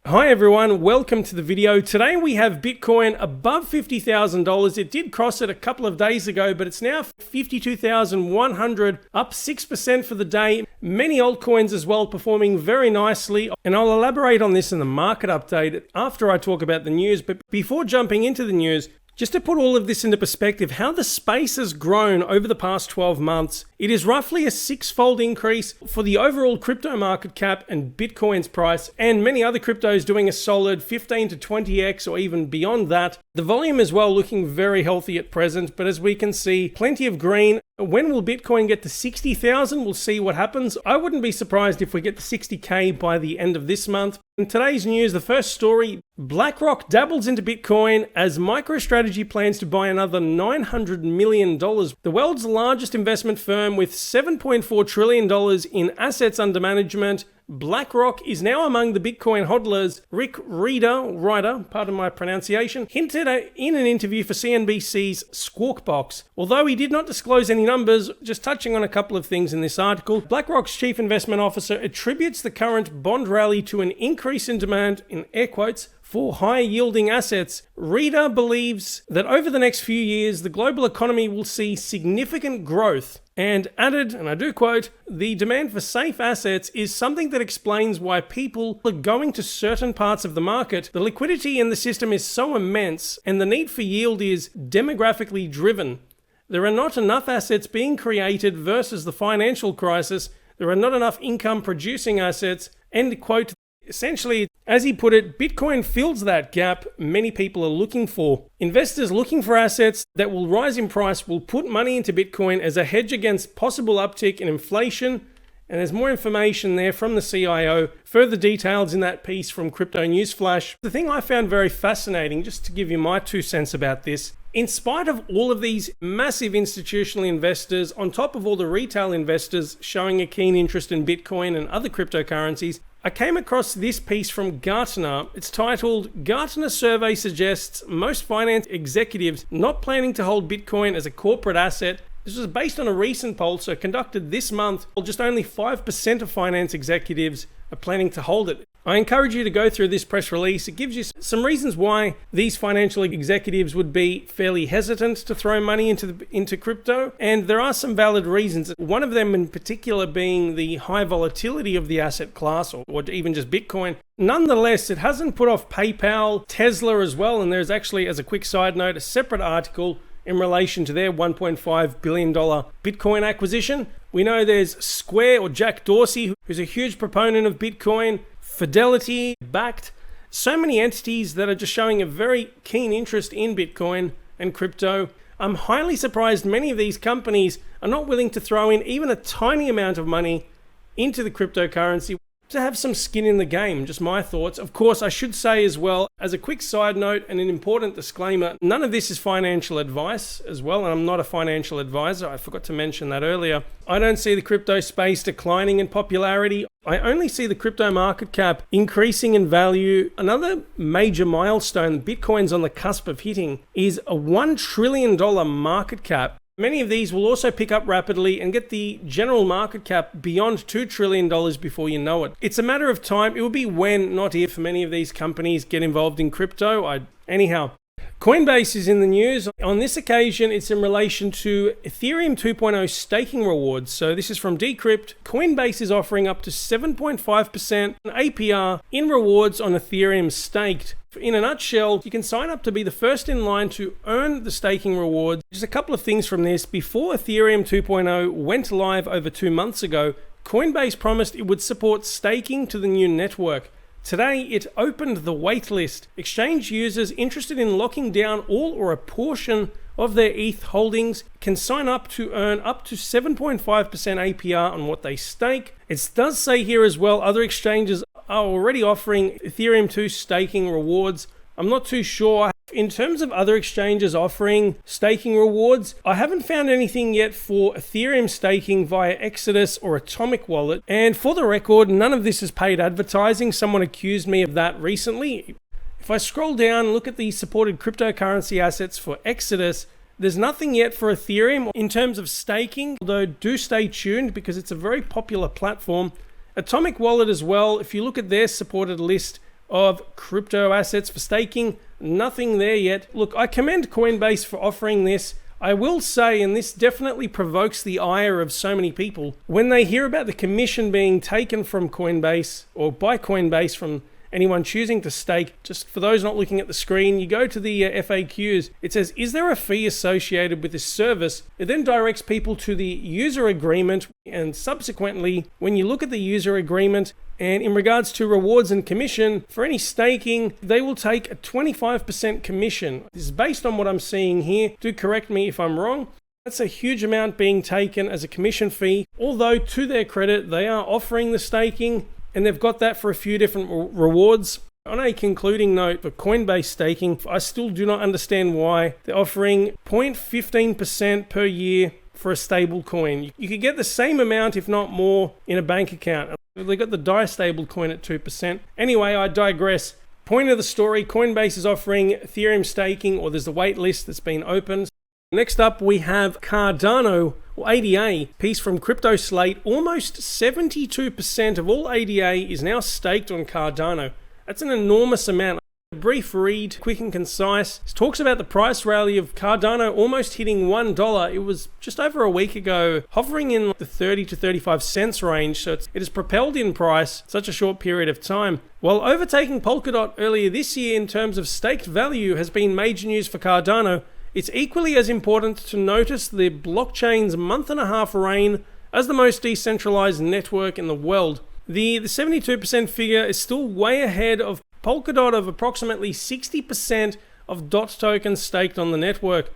Hi everyone, welcome to the video. Today we have Bitcoin above $50,000. It did cross it a couple of days ago, but it's now 52,100, up 6% for the day. Many altcoins as well performing very nicely, and I'll elaborate on this in the market update after I talk about the news. But before jumping into the news, just to put all of this into perspective, how the space has grown over the past 12 months, it is roughly a six-fold increase for the overall crypto market cap and Bitcoin's price, and many other cryptos doing a solid 15 to 20x or even beyond that. The volume as well looking very healthy at present, but as we can see, plenty of green. When will Bitcoin get to 60,000? We'll see what happens. I wouldn't be surprised if we get to 60K by the end of this month. In today's news, the first story, BlackRock dabbles into Bitcoin as MicroStrategy plans to buy another $900 million. The world's largest investment firm with $7.4 trillion in assets under management, BlackRock is now among the Bitcoin hodlers. Rick Rieder, pardon my pronunciation, hinted in an interview for CNBC's Squawk Box. Although he did not disclose any numbers, just touching on a couple of things in this article, BlackRock's chief investment officer attributes the current bond rally to an increase in demand, in air quotes, for high-yielding assets. Rieder believes that over the next few years, the global economy will see significant growth, and added, and I do quote, "The demand for safe assets is something that explains why people are going to certain parts of the market. The liquidity in the system is so immense, and the need for yield is demographically driven. There are not enough assets being created versus the financial crisis. There are not enough income-producing assets." End quote. Essentially, as he put it, Bitcoin fills that gap many people are looking for. Investors looking for assets that will rise in price will put money into Bitcoin as a hedge against possible uptick in inflation. And there's more information there from the CIO, further details in that piece from Crypto News Flash. The thing I found very fascinating, just to give you my 2 cents about this, in spite of all of these massive institutional investors, on top of all the retail investors showing a keen interest in Bitcoin and other cryptocurrencies, I came across this piece from Gartner. It's titled, "Gartner Survey Suggests Most Finance Executives Not Planning to Hold Bitcoin as a Corporate Asset." This was based on a recent poll, so conducted this month. Just only 5% of finance executives are planning to hold it. I encourage you to go through this press release. It gives you some reasons why these financial executives would be fairly hesitant to throw money into crypto, and there are some valid reasons. One of them in particular being the high volatility of the asset class, or even just Bitcoin. Nonetheless, it hasn't put off PayPal, Tesla as well, and there's actually, as a quick side note, a separate article in relation to their $1.5 billion Bitcoin acquisition. We know there's Square, or Jack Dorsey, who's a huge proponent of Bitcoin, Fidelity, Bakkt, so many entities that are just showing a very keen interest in Bitcoin and crypto. I'm highly surprised many of these companies are not willing to throw in even a tiny amount of money into the cryptocurrency to have some skin in the game. Just my thoughts. Of course, I should say as well, as a quick side note and an important disclaimer, none of this is financial advice as well, and I'm not a financial advisor. I forgot to mention that earlier. I don't see the crypto space declining in popularity. I only see the crypto market cap increasing in value. Another major milestone Bitcoin's on the cusp of hitting is a $1 trillion market cap. Many of these will also pick up rapidly and get the general market cap beyond $2 trillion before you know it. It's a matter of time. It will be when, not if, many of these companies get involved in crypto. Anyhow, Coinbase is in the news. On this occasion, it's in relation to Ethereum 2.0 staking rewards. So this is from Decrypt. Coinbase is offering up to 7.5% APR in rewards on Ethereum staked. In a nutshell, you can sign up to be the first in line to earn the staking rewards. Just a couple of things from this. Before Ethereum 2.0 went live over 2 months ago, Coinbase promised it would support staking to the new network. Today, it opened the waitlist. Exchange users interested in locking down all or a portion of their ETH holdings can sign up to earn up to 7.5% APR on what they stake. It does say here as well, other exchanges are already offering Ethereum 2 staking rewards. I'm not too sure. In terms of other exchanges offering staking rewards, I haven't found anything yet for Ethereum staking via Exodus or Atomic Wallet. And for the record, none of this is paid advertising. Someone accused me of that recently. If I scroll down and look at the supported cryptocurrency assets for Exodus, there's nothing yet for Ethereum in terms of staking, although do stay tuned because it's a very popular platform. Atomic Wallet as well, if you look at their supported list of crypto assets for staking. Nothing there yet. Look, I commend Coinbase for offering this. I will say, and this definitely provokes the ire of so many people, when they hear about the commission being taken from Coinbase or by Coinbase from anyone choosing to stake, just for those not looking at the screen, you go to the FAQs, it says, is there a fee associated with this service? It then directs people to the user agreement, and subsequently, when you look at the user agreement, and in regards to rewards and commission, for any staking, they will take a 25% commission. This is based on what I'm seeing here. Do correct me if I'm wrong. That's a huge amount being taken as a commission fee, although to their credit, they are offering the staking, and they've got that for a few different rewards. On a concluding note, for Coinbase staking, I still do not understand why they're offering 0.15% per year for a stable coin. You could get the same amount, if not more, in a bank account. They got the DAI stable coin at 2%. Anyway, I digress. Point of the story, Coinbase is offering Ethereum staking, or there's a wait list that's been opened. Next up, we have Cardano, or ADA, piece from Crypto Slate. Almost 72% of all ADA is now staked on Cardano. That's an enormous amount. A brief read, quick and concise. It talks about the price rally of Cardano almost hitting $1. It was just over a week ago, hovering in the 30 to 35 cents range, so it has propelled in price such a short period of time. While overtaking Polkadot earlier this year in terms of staked value has been major news for Cardano, it's equally as important to notice the blockchain's month-and-a-half reign as the most decentralized network in the world. The 72% figure is still way ahead of Polkadot of approximately 60% of DOT tokens staked on the network.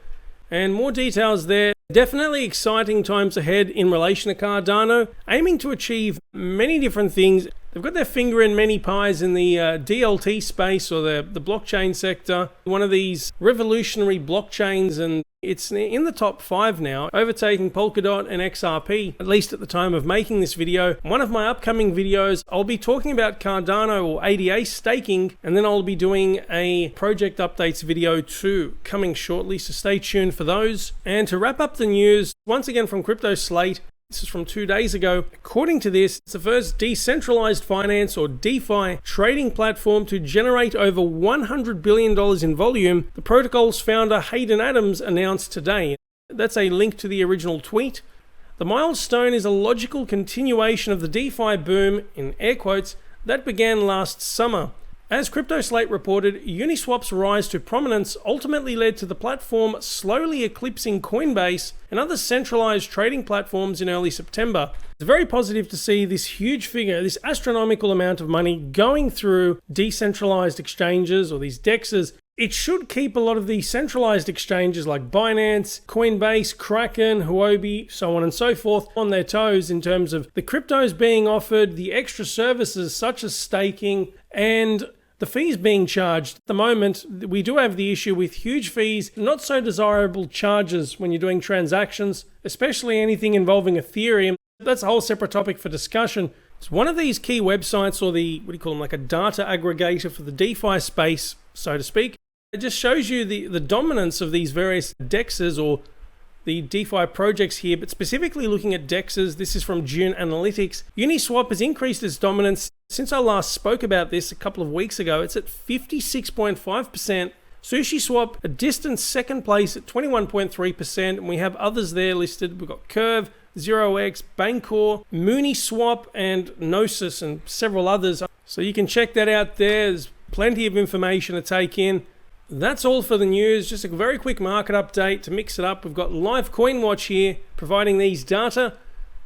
And more details there. Definitely exciting times ahead in relation to Cardano, aiming to achieve many different things. They've got their finger in many pies in the DLT space, or the blockchain sector. One of these revolutionary blockchains, and it's in the top 5 now, overtaking Polkadot and XRP, at least at the time of making this video. One of my upcoming videos, I'll be talking about Cardano or ADA staking, and then I'll be doing a project updates video too, coming shortly, so stay tuned for those. And to wrap up the news, once again from Crypto Slate, this is from 2 days ago. According to this, it's the first decentralized finance or DeFi trading platform to generate over $100 billion in volume, the protocol's founder Hayden Adams announced today. That's a link to the original tweet. The milestone is a logical continuation of the DeFi boom, in air quotes, that began last summer. As Crypto Slate reported, Uniswap's rise to prominence ultimately led to the platform slowly eclipsing Coinbase and other centralized trading platforms in early September. It's very positive to see this huge figure, this astronomical amount of money going through decentralized exchanges or these DEXs. It should keep a lot of the centralized exchanges like Binance, Coinbase, Kraken, Huobi, so on and so forth on their toes in terms of the cryptos being offered, the extra services such as staking, and the fees being charged. At the moment, we do have the issue with huge fees, not so desirable charges when you're doing transactions, especially anything involving Ethereum. That's a whole separate topic for discussion. It's one of these key websites, or like a data aggregator for the DeFi space, so to speak. It just shows you the dominance of these various DEXs or the DeFi projects here, but specifically looking at DEXs, this is from June Analytics. Uniswap has increased its dominance. Since I last spoke about this a couple of weeks ago, it's at 56.5%. SushiSwap, a distant second place at 21.3%, and we have others there listed. We've got Curve, 0x, Bancor, Mooniswap, and Gnosis, and several others. So you can check that out there. There's plenty of information to take in. That's all for the news. Just a very quick market update to mix it up. We've got Live Coin Watch here providing these data.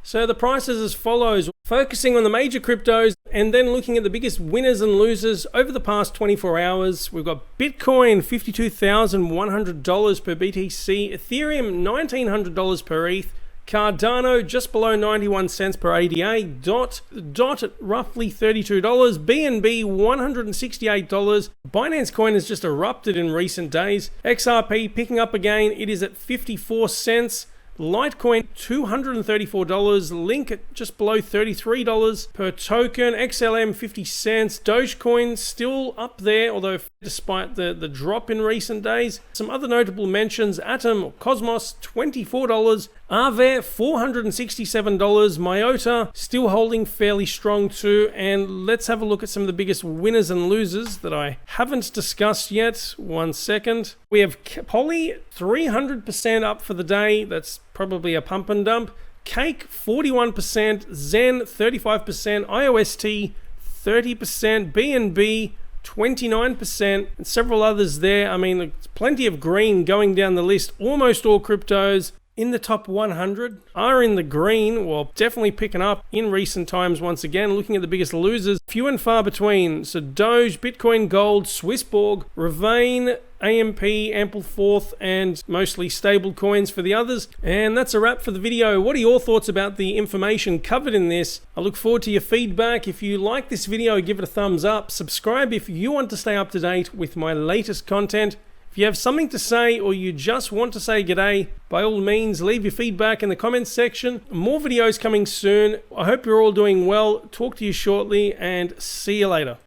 So the prices as follows, focusing on the major cryptos and then looking at the biggest winners and losers over the past 24 hours. We've got Bitcoin, $52,100 per BTC, Ethereum, $1,900 per ETH, Cardano just below 91 cents per ADA, DOT at roughly $32, BNB $168, Binance Coin has just erupted in recent days, XRP picking up again, it is at 54 cents, Litecoin $234, Link at just below $33 per token, XLM 50 cents, Dogecoin still up there, although despite the drop in recent days. Some other notable mentions, Atom or Cosmos $24, Aave, $467. Myota, still holding fairly strong too. And let's have a look at some of the biggest winners and losers that I haven't discussed yet. 1 second. We have Poly, 300% up for the day. That's probably a pump and dump. Cake, 41%. Zen, 35%. IOST, 30%. BNB, 29%, and several others there. I mean, there's plenty of green going down the list. Almost all cryptos in the top 100 are in the green, well, definitely picking up in recent times once again. Looking at the biggest losers, few and far between. So Doge, Bitcoin Gold, Swissborg, Ravane, AMP, Ampleforth, and mostly stable coins for the others. And that's a wrap for the video. What are your thoughts about the information covered in this? I look forward to your feedback. If you like this video, give it a thumbs up. Subscribe if you want to stay up to date with my latest content. If you have something to say or you just want to say g'day, by all means, leave your feedback in the comments section. More videos coming soon. I hope you're all doing well. Talk to you shortly and see you later.